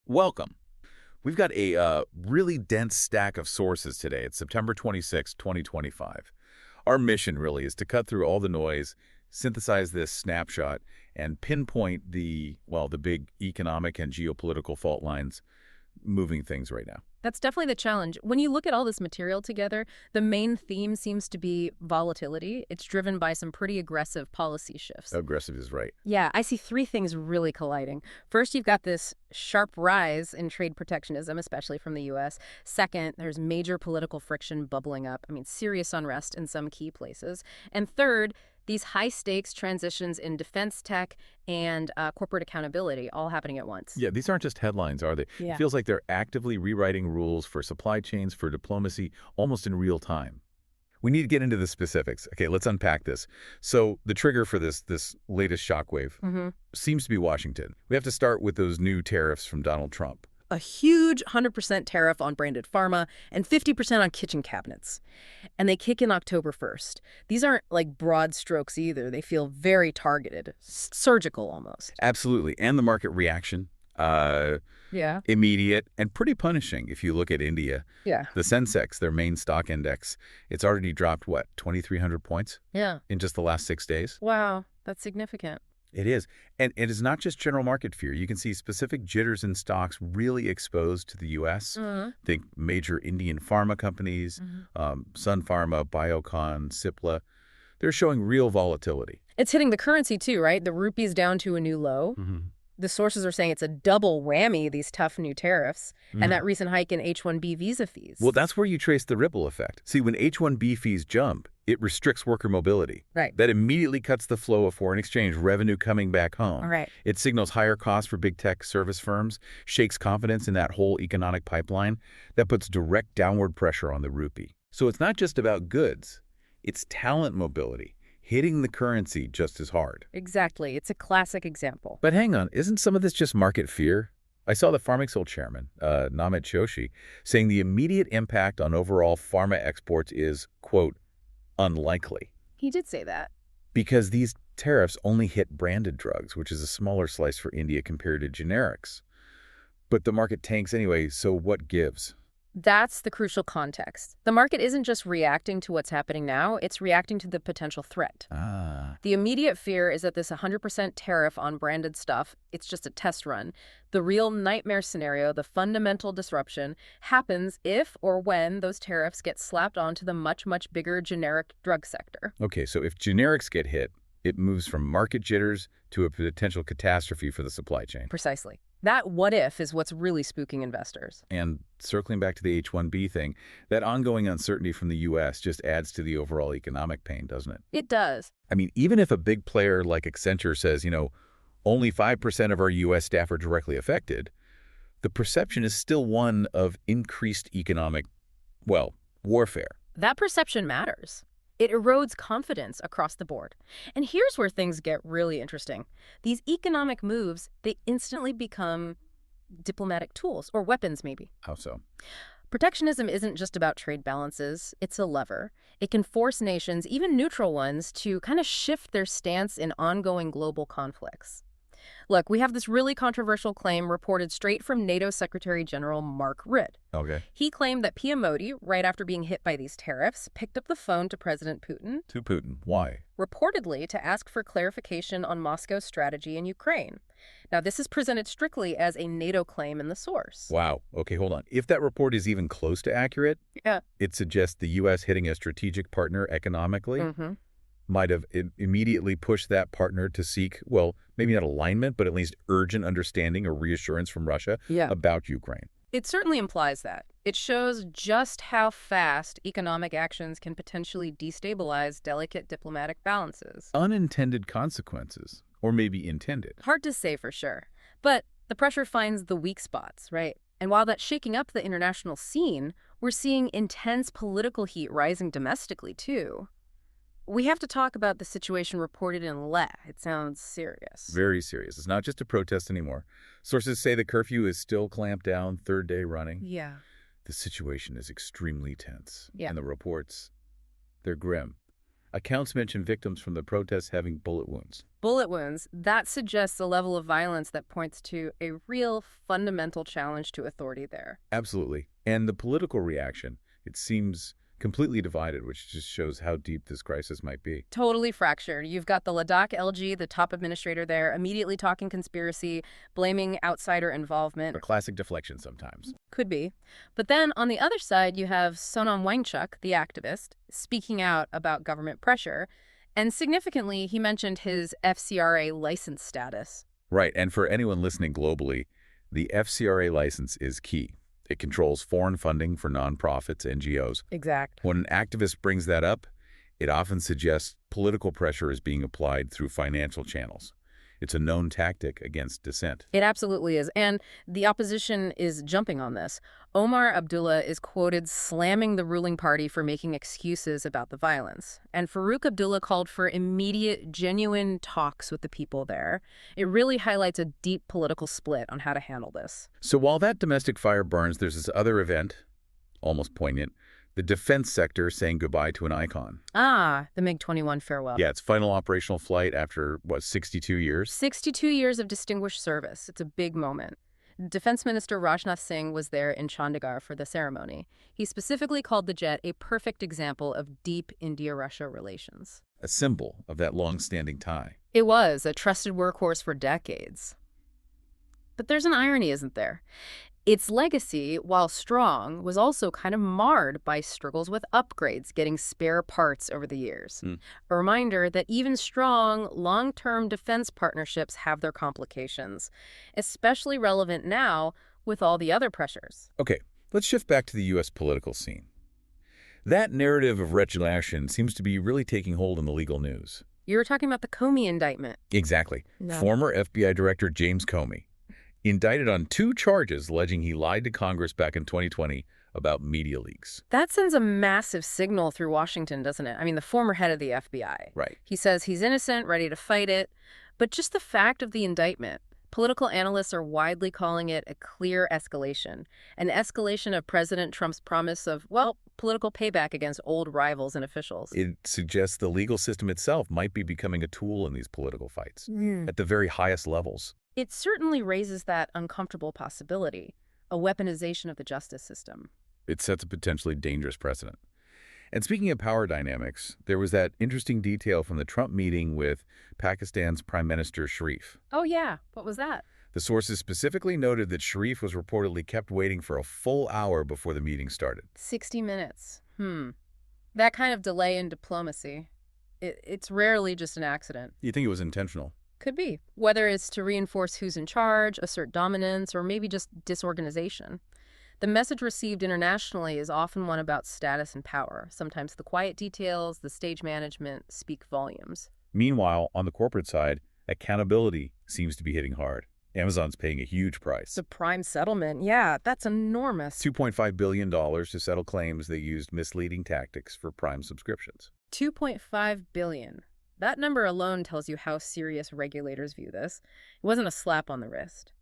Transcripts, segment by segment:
Welcome. We've got a really dense stack of sources today. It's September 26, 2025. Our mission really is to cut through all the noise, synthesize this snapshot, and pinpoint the big economic and geopolitical fault lines moving things right now. That's definitely the challenge. When you look at all this material together, the main theme seems to be volatility. It's driven by some pretty aggressive policy shifts. Aggressive is right. Yeah, I see three things really colliding. First, you've got this sharp rise in trade protectionism, especially from the U.S. Second, there's major political friction bubbling up. Serious unrest in some key places. And third, these high-stakes transitions in defense tech and corporate accountability all happening at once. Yeah, these aren't just headlines, are they? Yeah. It feels like they're actively rewriting rules for supply chains, for diplomacy, almost in real time. We need to get into the specifics. Okay, let's unpack this. So the trigger for this latest shockwave seems to be Washington. We have to start with those new tariffs from Donald Trump. A huge 100% tariff on branded pharma and 50% on kitchen cabinets. And they kick in October 1st. These aren't like broad strokes either. They feel very targeted, surgical almost. Absolutely. And the market reaction, Yeah. immediate and pretty punishing if you look at India. Yeah. The Sensex, their main stock index, it's already dropped, what, 2,300 points Yeah. in just the last 6 days? Wow. That's significant. It is. And it is not just general market fear. You can see specific jitters in stocks really exposed to the U.S. Think major Indian pharma companies, Sun Pharma, Biocon, Cipla. They're showing real volatility. It's hitting the currency too, right? The rupee's down to a new low. The sources are saying it's a double whammy, these tough new tariffs, and that recent hike in H-1B visa fees. Well, that's where you trace the ripple effect. See, when H-1B fees jump, it restricts worker mobility. Right. That immediately cuts the flow of foreign exchange revenue coming back home. All right. It signals higher costs for big tech service firms, shakes confidence in that whole economic pipeline. That puts direct downward pressure on the rupee. So it's not just about goods. It's talent mobility, hitting the currency just as hard. Exactly. It's a classic example. But hang on, isn't some of this just market fear? I saw the Pharmexil chairman, Namit Joshi, saying the immediate impact on overall pharma exports is, quote, unlikely. He did say that. Because these tariffs only hit branded drugs, which is a smaller slice for India compared to generics. But the market tanks anyway, so what gives? That's the crucial context. The market isn't just reacting to what's happening now, it's reacting to the potential threat. The immediate fear is that this 100% tariff on branded stuff, it's just a test run. The real nightmare scenario, the fundamental disruption, happens if or when those tariffs get slapped onto the much, much bigger generic drug sector. Okay, so if generics get hit, it moves from market jitters to a potential catastrophe for the supply chain. Precisely. That what if is what's really spooking investors. And circling back to the H-1B thing, that ongoing uncertainty from the U.S. just adds to the overall economic pain, doesn't it? It does. I mean, even if a big player like Accenture says, only 5% of our U.S. staff are directly affected, the perception is still one of increased economic, warfare. That perception matters. It erodes confidence across the board. And here's where things get really interesting. These economic moves, they instantly become diplomatic tools, or weapons maybe. How so? Protectionism isn't just about trade balances. It's a lever. It can force nations, even neutral ones, to kind of shift their stance in ongoing global conflicts. Look, we have this really controversial claim reported straight from NATO Secretary General Mark Rutte. Okay. He claimed that PM Modi, right after being hit by these tariffs, picked up the phone to President Putin. To Putin. Why? Reportedly to ask for clarification on Moscow's strategy in Ukraine. Now, this is presented strictly as a NATO claim in the source. Wow. Okay, hold on. If that report is even close to accurate, it suggests the U.S. hitting a strategic partner economically might have immediately pushed that partner to seek, maybe not alignment, but at least urgent understanding or reassurance from Russia about Ukraine. It certainly implies that. It shows just how fast economic actions can potentially destabilize delicate diplomatic balances. Unintended consequences, or maybe intended. Hard to say for sure. But the pressure finds the weak spots, right? And while that's shaking up the international scene, we're seeing intense political heat rising domestically, too. We have to talk about the situation reported in Leh. It sounds serious. Very serious. It's not just a protest anymore. Sources say the curfew is still clamped down, third day running. Yeah. The situation is extremely tense. Yeah. And the reports, they're grim. Accounts mention victims from the protests having bullet wounds. Bullet wounds, that suggests a level of violence that points to a real fundamental challenge to authority there. Absolutely. And the political reaction, it seems completely divided, which just shows how deep this crisis might be. Totally fractured. You've got the Ladakh LG, the top administrator there, immediately talking conspiracy, blaming outsider involvement. A classic deflection sometimes. Could be. But then on the other side, you have Sonam Wangchuk, the activist, speaking out about government pressure. And significantly, he mentioned his FCRA license status. Right, and for anyone listening globally, the FCRA license is key. It controls foreign funding for nonprofits, NGOs. Exact. When an activist brings that up, it often suggests political pressure is being applied through financial channels. It's a known tactic against dissent. It absolutely is. And the opposition is jumping on this. Omar Abdullah is quoted slamming the ruling party for making excuses about the violence. And Farouk Abdullah called for immediate, genuine talks with the people there. It really highlights a deep political split on how to handle this. So while that domestic fire burns, there's this other event, almost poignant, the defense sector saying goodbye to an icon. Ah, the MiG-21 farewell. Yeah, its final operational flight after, 62 years? 62 years of distinguished service. It's a big moment. Defense Minister Rajnath Singh was there in Chandigarh for the ceremony. He specifically called the jet a perfect example of deep India-Russia relations. A symbol of that long-standing tie. It was a trusted workhorse for decades. But there's an irony, isn't there? Its legacy, while strong, was also kind of marred by struggles with upgrades, getting spare parts over the years. A reminder that even strong, long-term defense partnerships have their complications, especially relevant now with all the other pressures. Okay, let's shift back to the U.S. political scene. That narrative of retribution seems to be really taking hold in the legal news. You were talking about the Comey indictment. Exactly. No. Former FBI Director James Comey, indicted on 2 charges alleging he lied to Congress back in 2020 about media leaks. That sends a massive signal through Washington, doesn't it? I mean, the former head of the FBI. Right. He says he's innocent, ready to fight it. But just the fact of the indictment, political analysts are widely calling it a clear escalation. An escalation of President Trump's promise of, well, political payback against old rivals and officials. It suggests the legal system itself might be becoming a tool in these political fights at the very highest levels. It certainly raises that uncomfortable possibility, a weaponization of the justice system. It sets a potentially dangerous precedent. And speaking of power dynamics, there was that interesting detail from the Trump meeting with Pakistan's Prime Minister Sharif. Oh, yeah. What was that? The sources specifically noted that Sharif was reportedly kept waiting for a full hour before the meeting started. 60 minutes. That kind of delay in diplomacy, it's rarely just an accident. You think it was intentional? Could be. Whether it's to reinforce who's in charge, assert dominance, or maybe just disorganization. The message received internationally is often one about status and power. Sometimes the quiet details, the stage management, speak volumes. Meanwhile, on the corporate side, accountability seems to be hitting hard. Amazon's paying a huge price. The Prime settlement, yeah, that's enormous. $2.5 billion to settle claims they used misleading tactics for Prime subscriptions. $2.5 billion. That number alone tells you how serious regulators view this. It wasn't a slap on the wrist.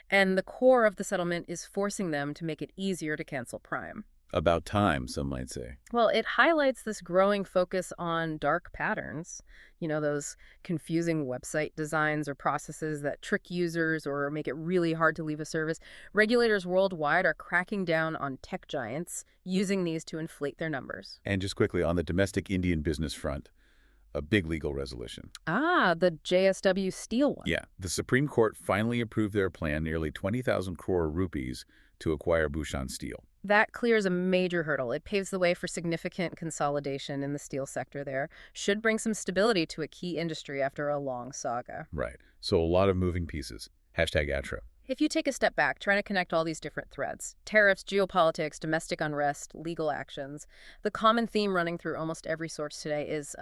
And the core of the settlement is forcing them to make it easier to cancel Prime. About time, some might say. Well, it highlights this growing focus on dark patterns. You know, those confusing website designs or processes that trick users or make it really hard to leave a service. Regulators worldwide are cracking down on tech giants, using these to inflate their numbers. And just quickly, on the domestic Indian business front, a big legal resolution. Ah, the JSW Steel one. Yeah, the Supreme Court finally approved their plan, nearly 20,000 crore rupees, to acquire Bhushan Steel. That clears a major hurdle. It paves the way for significant consolidation in the steel sector there. Should bring some stability to a key industry after a long saga. Right. So a lot of moving pieces. #ATRA. If you take a step back, trying to connect all these different threads, tariffs, geopolitics, domestic unrest, legal actions, the common theme running through almost every source today is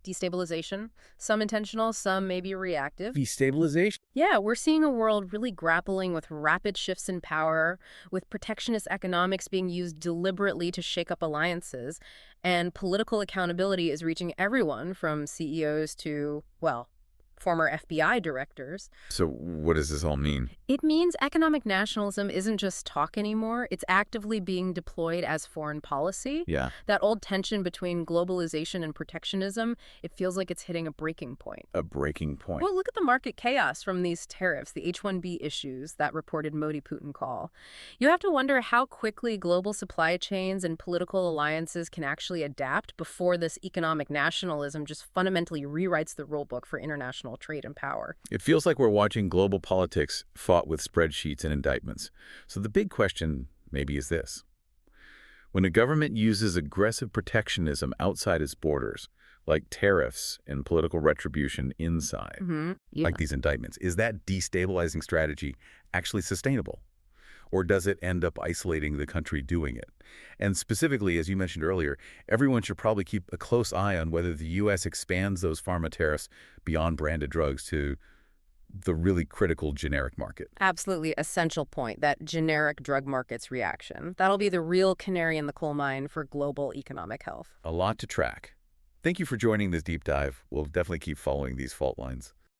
destabilization, some intentional, some maybe reactive. Destabilization? Yeah, we're seeing a world really grappling with rapid shifts in power, with protectionist economics being used deliberately to shake up alliances, and political accountability is reaching everyone from CEOs to, well, former FBI directors. So what does this all mean? It means economic nationalism isn't just talk anymore. It's actively being deployed as foreign policy. Yeah. That old tension between globalization and protectionism, it feels like it's hitting a breaking point. A breaking point. Well, look at the market chaos from these tariffs, the H-1B issues, that reported Modi-Putin call. You have to wonder how quickly global supply chains and political alliances can actually adapt before this economic nationalism just fundamentally rewrites the rulebook for international trade and power. It feels like we're watching global politics fought with spreadsheets and indictments. So the big question maybe is this. When a government uses aggressive protectionism outside its borders, like tariffs and political retribution inside, Yeah. like these indictments, is that destabilizing strategy actually sustainable? Or does it end up isolating the country doing it? And specifically, as you mentioned earlier, everyone should probably keep a close eye on whether the U.S. expands those pharma tariffs beyond branded drugs to the really critical generic market. Absolutely essential point, that generic drug market's reaction. That'll be the real canary in the coal mine for global economic health. A lot to track. Thank you for joining this deep dive. We'll definitely keep following these fault lines.